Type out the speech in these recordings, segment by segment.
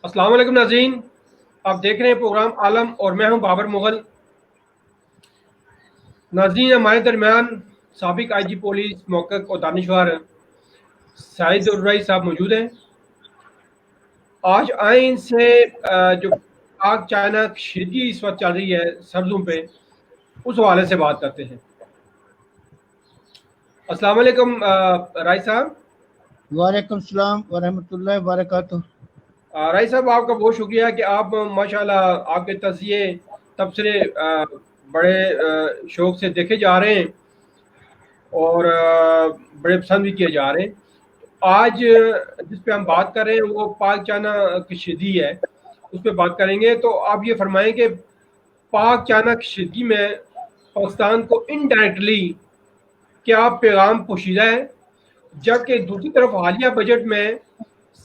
अस्सलाम वालेकुम नाज़रीन, आप देख रहे हैं प्रोग्राम आलम और मैं हूं बाबर मुगल। नाज़रीन, हमारे दरमियान साबिक आईजी पुलिस मोहक्क़क़ और दानिशवर साहिद उर्राई साहब मौजूद हैं। आज आए इनसे जो पाक चाइना कशीदगी इस वक्त चल रही है सरजों पे, उस हवाले से बात करते हैं। अस्सलाम वालेकुम राय साहब। वालेकुम सलाम वरहमतुल्लाहि वबरकातुहू। राय साहब, आपका बहुत शुक्रिया कि आप माशाल्लाह आपके तज़किये तबसरे बड़े शौक से देखे जा रहे हैं और बड़े पसंद भी किए जा रहे हैं। आज जिस पे हम बात कर रहे हैं वो पाक चाइना कशीदगी है, उस पर बात करेंगे। तो आप ये फरमाएं कि पाक चाइना कशीदगी में पाकिस्तान को इनडायरेक्टली क्या पैगाम पोशीदा है, जबकि दूसरी तरफ हालिया बजट में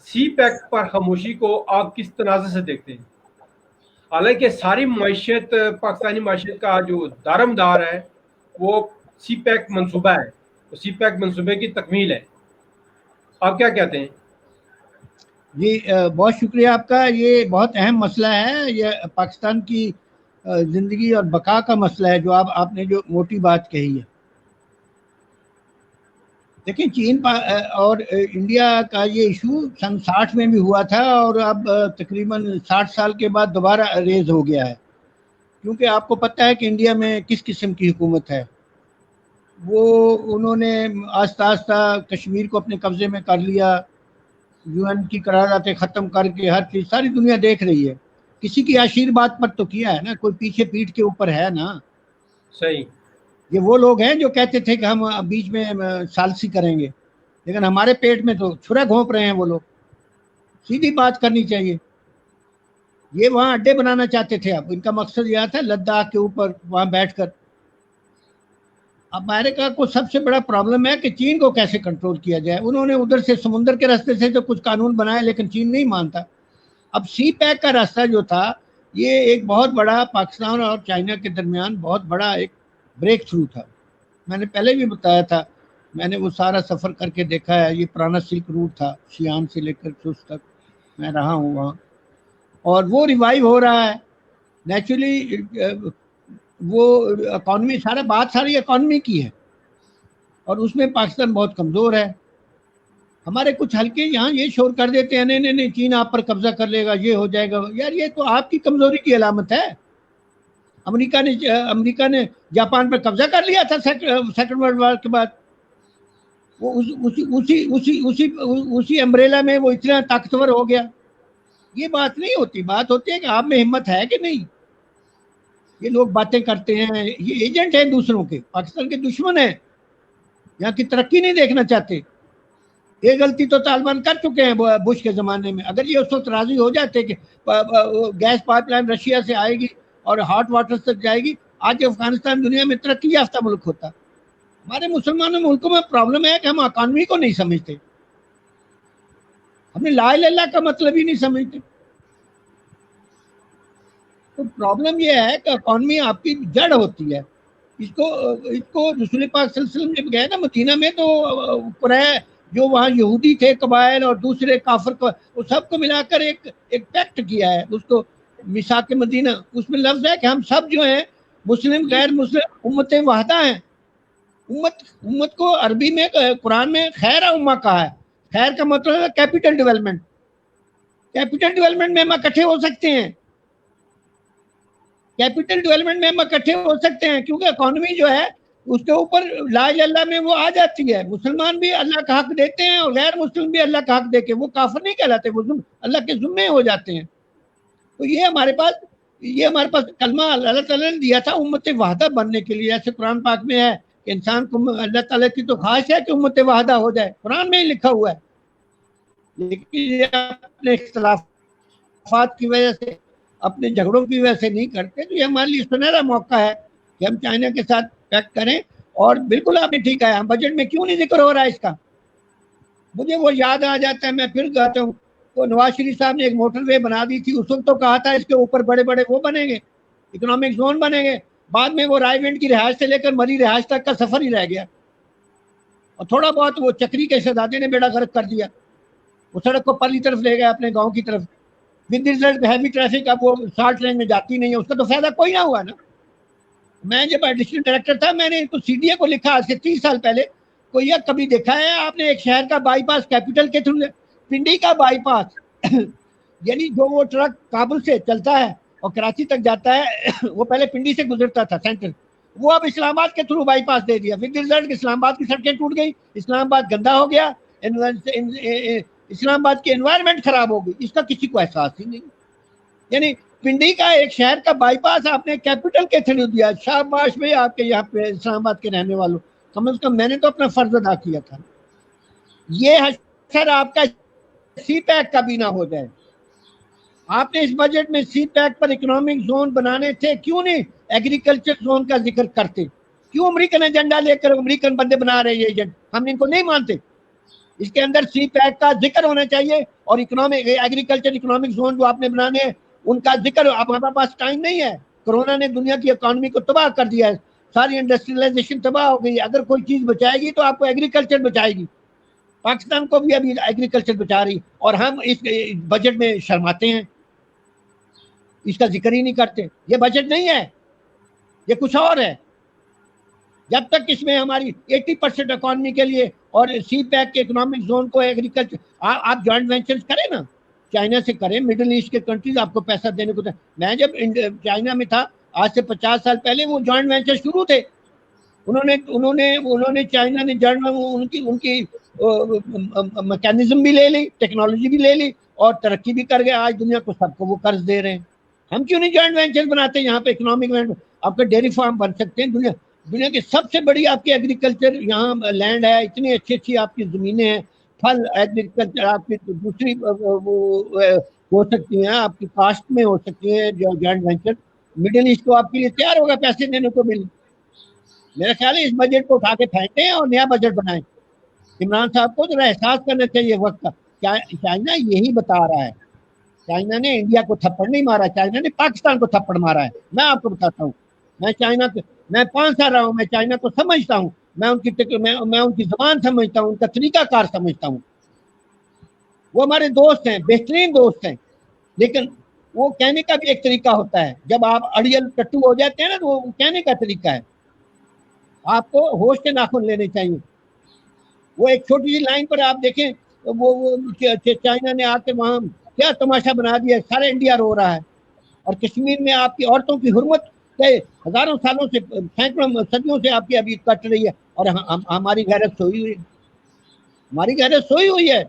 सी पैक पर खामोशी को आप किस तनाज़े से देखते हैं? हालांकि सारी माशियत, पाकिस्तानी माशियत का जो दारमदार है वो सी पैक मनसूबा है, तो सी पैक मनसूबे की तकमील है। आप क्या कहते हैं? जी बहुत शुक्रिया आपका। ये बहुत अहम मसला है, ये पाकिस्तान की ज़िंदगी और बका का मसला है, जो आपने जो मोटी बात कही है। देखिए, चीन और इंडिया का ये इशू सन 60 में भी हुआ था और अब तकरीबन 60 साल के बाद दोबारा रेज हो गया है, क्योंकि आपको पता है कि इंडिया में किस किस्म की हुकूमत है। वो उन्होंने आस्ता आस्ता कश्मीर को अपने कब्जे में कर लिया, यूएन की करारदातें ख़त्म करके हर चीज़ सारी दुनिया देख रही है। किसी की आशीर्वाद पर तो किया है ना, कोई पीछे पीठ के ऊपर है ना। सही। ये वो लोग हैं जो कहते थे कि हम बीच में सालसी करेंगे, लेकिन हमारे पेट में तो छुरा घोंप रहे हैं वो लोग। सीधी बात करनी चाहिए। ये वहाँ अड्डे बनाना चाहते थे, अब इनका मकसद यह था लद्दाख के ऊपर वहाँ बैठकर। अमेरिका को सबसे बड़ा प्रॉब्लम है कि चीन को कैसे कंट्रोल किया जाए। उन्होंने उधर से समुद्र के रास्ते से तो कुछ कानून बनाए, लेकिन चीन नहीं मानता। अब सी पैक का रास्ता जो था, ये एक बहुत बड़ा पाकिस्तान और चाइना के दरमियान बहुत बड़ा एक ब्रेक थ्रू था। मैंने पहले भी बताया था, मैंने वो सारा सफ़र करके देखा है। ये पुराना सिल्क रूट था, शियान से लेकर चुस्त तक मैं रहा हूँ वहाँ, और वो रिवाइव हो रहा है नेचुरली। वो इकॉनमी, सारी इकॉनमी की है, और उसमें पाकिस्तान बहुत कमज़ोर है। हमारे कुछ हल्के यहाँ ये शोर कर देते हैं, नहीं नहीं नहीं चीन आप पर कब्जा कर लेगा, ये हो जाएगा। यार, ये तो आपकी कमज़ोरी की अलामत है। अमेरिका ने जापान पर कब्जा कर लिया था सेकंड वर्ल्ड वॉर के बाद। वो उसी अम्ब्रेला में वो इतना ताकतवर हो गया। ये बात नहीं होती, बात होती है कि आप में हिम्मत है कि नहीं। ये लोग बातें करते हैं, ये एजेंट हैं दूसरों के, पाकिस्तान के दुश्मन हैं, यहाँ की तरक्की नहीं देखना चाहते। ये गलती तो तालिबान कर चुके हैं बुश के ज़माने में। अगर ये उस वक्त राज़ी हो जाते कि गैस पाइपलाइन रशिया से आएगी और हॉट वाटर तक जाएगी, आज अफगानिस्तान दुनिया में तरक्की याफ्ता मुल्क होता। हमारे मुसलमानों मुल्कों में प्रॉब्लम है कि हम इकॉनमी को नहीं समझते, हमने ला इलाहा इल्लल्लाह का मतलब ही नहीं समझते। तो प्रॉब्लम ये है कि इकॉनमी आपकी जड़ होती है। इसको रसूल पाक सल्लल्लाहु अलैहि वसल्लम जब गए ना मदीना में, तो कुरैश जो वहाँ यहूदी थे कबाइल और दूसरे काफिर को, वो सबको मिलाकर एक पैक्ट किया है, उसको मिसाक मदीना। उसमें लफ्ज है कि हम सब जो है मुस्लिम गैर मुस्लिम उम्मत वाहदा हैं। उम्मत को अरबी में कुरान में खैर उम्मा कहा है। खैर का मतलब है कैपिटल डेवलपमेंट। कैपिटल डेवलपमेंट में हम इकट्ठे हो सकते हैं, कैपिटल डेवलपमेंट में हम इकट्ठे हो सकते हैं, क्योंकि इकोनॉमी जो है उसके ऊपर ला इलाहा इल्लल्लाह में वो आ जाती है। मुसलमान भी अल्लाह का हक देते हैं और गैर मुस्लिम भी अल्लाह का हक देके वो काफिर नहीं कहलाते, वो अल्लाह के ज़िम्मे हो जाते हैं। तो ये हमारे पास कलमा अल्लाह ताला ने दिया था उम्मत वाहदा बनने के लिए। ऐसे कुरान पाक में है कि इंसान को अल्लाह ताला की तो ख्वाहिश है कि उम्मत वाहदा हो जाए, कुरान में ही लिखा हुआ है। लेकिन अपने इख्तिलाफात की वजह से, अपने झगड़ों की वजह से नहीं करते। तो ये हमारे लिए सुनहरा मौका है कि हम चाइना के साथ पैक्ट करें। और बिल्कुल आपने ठीक है, हम बजट में क्यों नहीं जिक्र हो रहा है इसका। मुझे वो याद आ जाता है, मैं फिर कहता हूँ, तो नवाज शरीफ साहब ने एक मोटरवे बना दी थी, उस वक्त तो कहा था इसके ऊपर बड़े बड़े वो बनेंगे, इकोनॉमिक जोन बनेंगे। बाद में वो रायविंड की रिहायश से लेकर मरी रिहायश तक का सफर ही रह गया, और थोड़ा बहुत वो चक्री के शहजादे ने बेड़ा गर्क कर दिया। वो सड़क को परली तरफ ले गया, अपने गाँव की तरफ। विद रिजल्ट हैवी ट्रैफिक अब वो 60 रेंज में जाती नहीं है, उसका तो फायदा कोई ना हुआ ना। मैं जब एडिशनल डायरेक्टर था मैंने तो सीडीए को लिखा आज से 30 साल पहले, कोई यह कभी देखा है आपने एक शहर का बाईपास कैपिटल के थ्रू, पिंडी का बाईपास यानी जो वो ट्रक काबुल से चलता है और कराची तक जाता है वो पहले पिंडी से गुजरता था सेंटर, वो अब इस्लामाबाद के थ्रू बाईपास दे दिया। विद रिजल्ट इस्लामाबाद की सड़कें टूट गई, इस्लामाबाद गंदा हो गया, इस्लामाबाद की एनवायरनमेंट खराब हो गई, इसका किसी को एहसास ही नहीं। यानी पिंडी का एक शहर का बाईपास आपने कैपिटल के थ्रू दिया, शाबाश भाई आपके यहाँ पे इस्लामाबाद के रहने वालों, कम से कम मैंने तो अपना फर्ज अदा किया था। ये हशर आपका सी पैक का भी ना हो जाए। आपने इस बजट में सी पैक पर इकोनॉमिक जोन बनाने थे, क्यों नहीं एग्रीकल्चर जोन का जिक्र करते? क्यों अमेरिकन एजेंडा लेकर अमेरिकन बंदे बना रहे हैं एजेंट, हम इनको नहीं मानते। इसके अंदर सी पैक का जिक्र होना चाहिए और इकोनॉमिक एग्रीकल्चर इकोनॉमिक जोन जो आपने बनाने हैं उनका जिक्र। अब हमारे पास टाइम नहीं है, कोरोना ने दुनिया की इकोनॉमी को तबाह कर दिया है, सारी इंडस्ट्रियलाइजेशन तबाह हो गई। अगर कोई चीज बचाएगी तो आपको एग्रीकल्चर बचाएगी, पाकिस्तान को भी अभी एग्रीकल्चर बचा रही, और हम इस बजट में शर्माते हैं, इसका जिक्र ही नहीं करते। ये बजट नहीं है, ये कुछ और है। जब तक इसमें हमारी 80% इकोनॉमी के लिए और सी पैक के इकोनॉमिक जोन को एग्रीकल्चर, आप जॉइंट वेंचर्स करें ना, चाइना से करें, मिडिल ईस्ट के कंट्रीज आपको पैसा देने को। मैं जब चाइना में था आज से 50 साल पहले, वो जॉइंट वेंचर शुरू थे, उन्होंने चाइना ने उनकी मैकेनिज्म भी ले ली, टेक्नोलॉजी भी ले ली और तरक्की भी कर गए। आज दुनिया को सबको वो कर्ज दे रहे हैं। हम क्यों नहीं जॉइंट वेंचर बनाते यहाँ पे इकोनॉमिक? आपका डेयरी फार्म बन सकते हैं, दुनिया की सबसे बड़ी आपकी एग्रीकल्चर यहाँ लैंड है, इतनी अच्छी अच्छी आपकी जमीनें हैं, फल एग्रीकल्चर आपकी दूसरी हो सकती हैं, आपकी कास्ट में हो सकती है जो जॉइंट वेंचर। मिडिल ईस्ट को आपके लिए तैयार होगा पैसे देने को मिल। मेरा ख्याल है इस बजट को उठा के फेंकें और नया बजट बनाएं। इमरान साहब को जरा एहसास करना चाहिए वक्त का। चाइना यही बता रहा है, चाइना ने इंडिया को थप्पड़ नहीं मारा, चाइना ने पाकिस्तान को थप्पड़ मारा है। मैं आपको बताता हूँ, मैं 5 साल रहा हूँ, मैं चाइना को समझता हूँ, मैं उनकी जबान समझता हूँ, उनका तरीकाकार समझता हूँ। वो हमारे दोस्त हैं, बेहतरीन दोस्त हैं, लेकिन वो कहने का भी एक तरीका होता है। जब आप अड़ियल टट्टू हो जाते हैं ना, तो वो कहने का तरीका है। आपको होश के नाखून लेने चाहिए। वो एक छोटी सी लाइन पर आप देखें, वो चाइना ने आके वहां क्या तमाशा बना दिया, सारा इंडिया रो रहा है। और कश्मीर में आपकी औरतों की हुर्मत हजारों सालों से, सैकड़ों सदियों से आपकी अभी कट रही है, और हमारी गैरत सोई हुई है, हमारी गैरत सोई हुई है।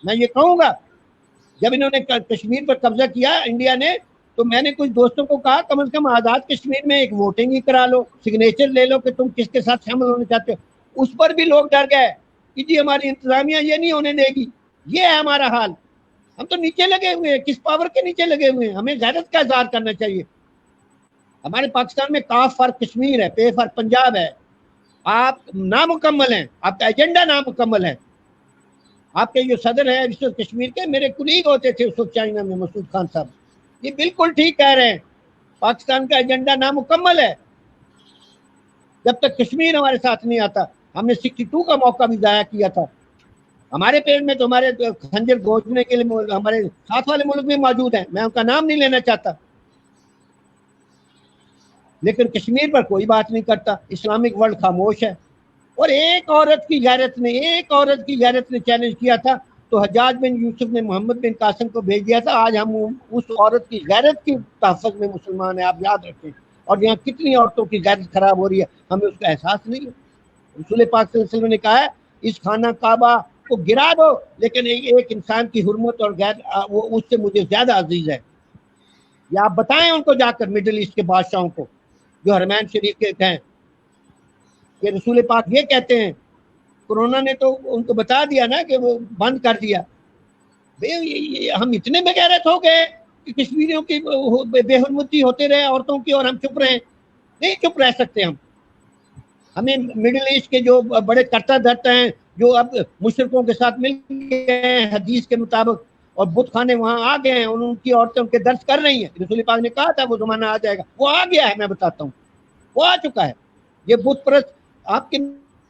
मैं ये कहूँगा, जब इन्होंने कश्मीर पर कब्जा किया इंडिया ने, तो मैंने कुछ दोस्तों को कहा कम से कम आज़ाद कश्मीर में एक वोटिंग ही करा लो, सिग्नेचर ले लो कि तुम किसके साथ शामिल होना चाहते हो। उस पर भी लोग डर गए कि जी हमारी इंतजामिया ये नहीं होने देगी। ये है हमारा हाल। हम तो नीचे लगे हुए हैं, किस पावर के नीचे लगे हुए हैं? हमें गैरत का इज़हार करना चाहिए। हमारे पाकिस्तान में काफ फर्क कश्मीर है, पे फर्क पंजाब है। आप नामुकम्मल हैं, आपका एजेंडा नामुकम्मल है। आपके जो सदर है विश्व कश्मीर के, मेरे कुलीग होते थे उस वक्त चाइना में, मसूद खान साहब, ये बिल्कुल ठीक कह रहे हैं, पाकिस्तान का एजेंडा नामुकम्मल है जब तक कश्मीर हमारे साथ नहीं आता। हमने 62 का मौका भी ज़ाया किया था। हमारे पेड़ में तो हमारे खंजर गोचने के लिए हमारे साथ वाले मुल्क भी मौजूद हैं, मैं उनका नाम नहीं लेना चाहता, लेकिन कश्मीर पर कोई बात नहीं करता। इस्लामिक वर्ल्ड खामोश है। और एक औरत की गैरत ने चैलेंज किया था, तो हज्जाज बिन यूसुफ ने मोहम्मद बिन कासिम को भेज दिया था। आज हम उस औरत की गैरत की तहफ़्फ़ुज़ में मुसलमान हैं, आप याद रखें। और यहाँ कितनी औरतों की गैरत खराब हो रही है, हमें उसका एहसास नहीं है। रसूल पाक सल्लल्लाहु अलैहि वसल्लम ने कहा है, इस खाना काबा को गिरा दो, लेकिन एक इंसान की हुर्मत और गैर वो उससे मुझे ज्यादा अजीज है। या आप बताएं उनको जाकर, मिडिल ईस्ट के बादशाहों को जो हरमैन शरीफ के हैं, कि रसूल पाक ये कहते हैं। कोरोना ने तो उनको बता दिया ना कि वो बंद कर दिया। हम इतने बेगैरत हो गए कि कश्मीरियों की बेहुरमती होते रहे औरतों की, और हम चुप रहे। नहीं चुप रह सकते हम। हमें मिडिल ईस्ट के जो बड़े कर्ता धर्ता हैं, जो अब मुशरिकों के साथ मिल गए हदीस के मुताबिक, और बुत खाने वहां आ गए हैं, उनकी औरतें उनके दर्द कर रही हैं। रसूल पाक ने कहा था वो जमाना आ जाएगा, वो आ गया है। मैं बताता हूँ, वो आ चुका है। ये बुत परस्त आपके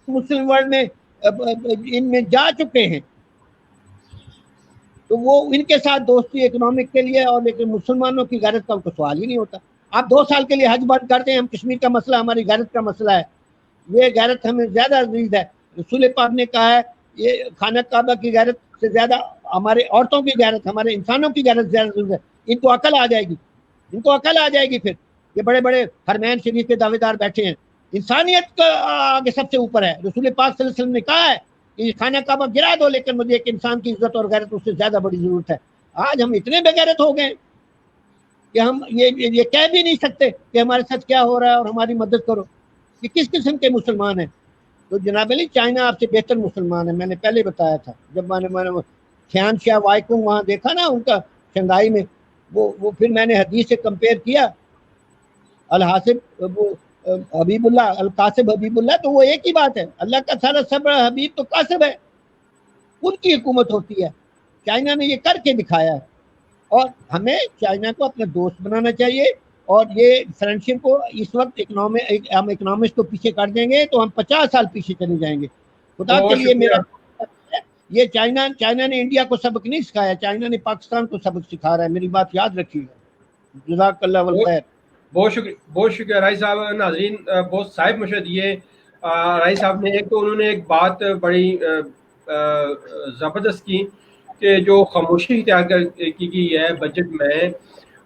मुस्लिम वर्ल्ड में इनमें जा चुके हैं। تو وہ ان کے ساتھ دوستی اکنامک کے لیے، اور لیکن مسلمانوں کی غیرت کا ان کو سوال ہی نہیں ہوتا. آپ 2 سال کے لیے حج بند کر دیں، ہم کشمیر کا مسئلہ ہماری غیرت کا مسئلہ ہے، یہ غیرت ہمیں زیادہ عزیز ہے. رسول پاک نے کہا ہے یہ خانہ کعبہ کی غیرت سے زیادہ ہمارے عورتوں کی غیرت، ہمارے انسانوں کی غیرت زیادہ عزیز ہے. ان کو عقل آ جائے گی، ان کو عقل آ جائے گی. پھر یہ بڑے بڑے حرمین شریف کے دعوے دار بیٹھے ہیں، انسانیت کا آگے سب سے اوپر ہے. رسول پاک صلی اللہ علیہ وسلم نے کہا ہے کہ خانہ کعبہ گرا دو، لیکن مجھے ایک انسان کی عزت اور غیرت اس سے زیادہ بڑی ضرورت ہے. آج ہم اتنے بے غیرت ہو گئے کہ ہم یہ کہہ بھی نہیں سکتے کہ ہمارے ساتھ کیا ہو رہا ہے اور ہماری مدد کرو. یہ کس قسم کے مسلمان ہیں؟ تو جناب علی چائنا آپ سے بہتر مسلمان ہے. میں نے پہلے بتایا تھا، جب میں نے چھیان شاہ وائکونگ وہاں دیکھا نا ان کا شنگھائی میں، وہ پھر میں نے حدیث سے کمپیئر کیا، الحاسب وہ حبیب اللہ، القاسب حبیب اللہ، تو وہ ایک ہی بات ہے. اللہ کا سارا صبر حبیب تو قاسب ہے، ان کی حکومت ہوتی ہے. چائنا نے یہ کر کے دکھایا ہے، اور ہمیں چائنا کو اپنا دوست بنانا چاہیے. اور یہ فرینڈشپ کو اس وقت ہم اکنامکس کو پیچھے کر دیں گے تو ہم 50 سال پیچھے چلے جائیں گے. خدا کے بہت لیے میرا شکریہ. یہ چائنا نے انڈیا کو سبق نہیں سکھایا، چائنا نے پاکستان کو سبق سکھا رہا ہے. میری بات یاد رکھیے گا. جزاک اللہ والخیر. بہت شکریہ رائی صاحب. ناظرین بہت صاحب مشہد یہ رائی صاحب نے ایک تو انہوں نے ایک بات بڑی زبردست کی کہ جو خاموشی اختیار کی گئی ہے بجٹ میں،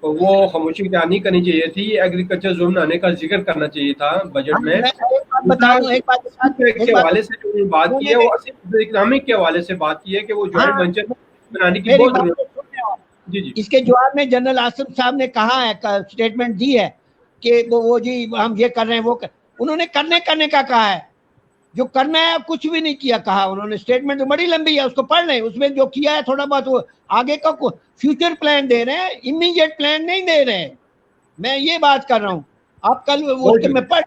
وہ خاموشی اختیار نہیں کرنی چاہیے تھی. ایگریکلچر زون بنانے کا ذکر کرنا چاہیے تھا بجٹ میں. کے حوالے سے جو بات کی ہے وہ اکنامک کے حوالے سے بات کی ہے کہ وہ جوائنٹ وینچر بنانے کی بہت ضرورت ہے. جی جی. اس کے جواب میں جنرل آصف صاحب نے کہا ہے، اسٹیٹمنٹ دی ہے کہ وہ جی ہم یہ کر رہے ہیں، وہ انہوں نے کرنے کا کہا ہے. جو کرنا ہے کچھ بھی نہیں کیا کہا انہوں نے. اسٹیٹمنٹ بڑی لمبی ہے، اس کو پڑھ لیں. اس میں جو کیا ہے تھوڑا بہت وہ آگے کا فیوچر پلان دے رہے ہیں، امیڈیٹ پلان نہیں دے رہے ہیں. میں یہ بات کر رہا ہوں. آپ کل میں پڑھ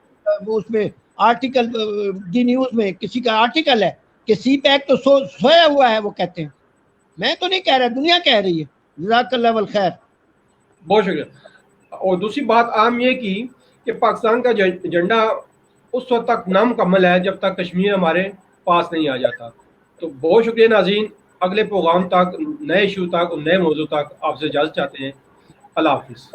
اس میں آرٹیکل دی نیوز میں کسی کا آرٹیکل ہے کہ سی پیک تو سویا ہوا ہے، وہ کہتے ہیں. میں تو نہیں کہہ رہا، دنیا کہہ رہی ہے. جزاک اللہ والخیر. بہت شکریہ. اور دوسری بات عام یہ کی کہ پاکستان کا ایجنڈا اس وقت تک نامکمل ہے جب تک کشمیر ہمارے پاس نہیں آ جاتا. تو بہت شکریہ ناظرین. اگلے پروگرام تک، نئے ایشو تک اور نئے موضوع تک آپ سے اجازت چاہتے ہیں. اللہ حافظ.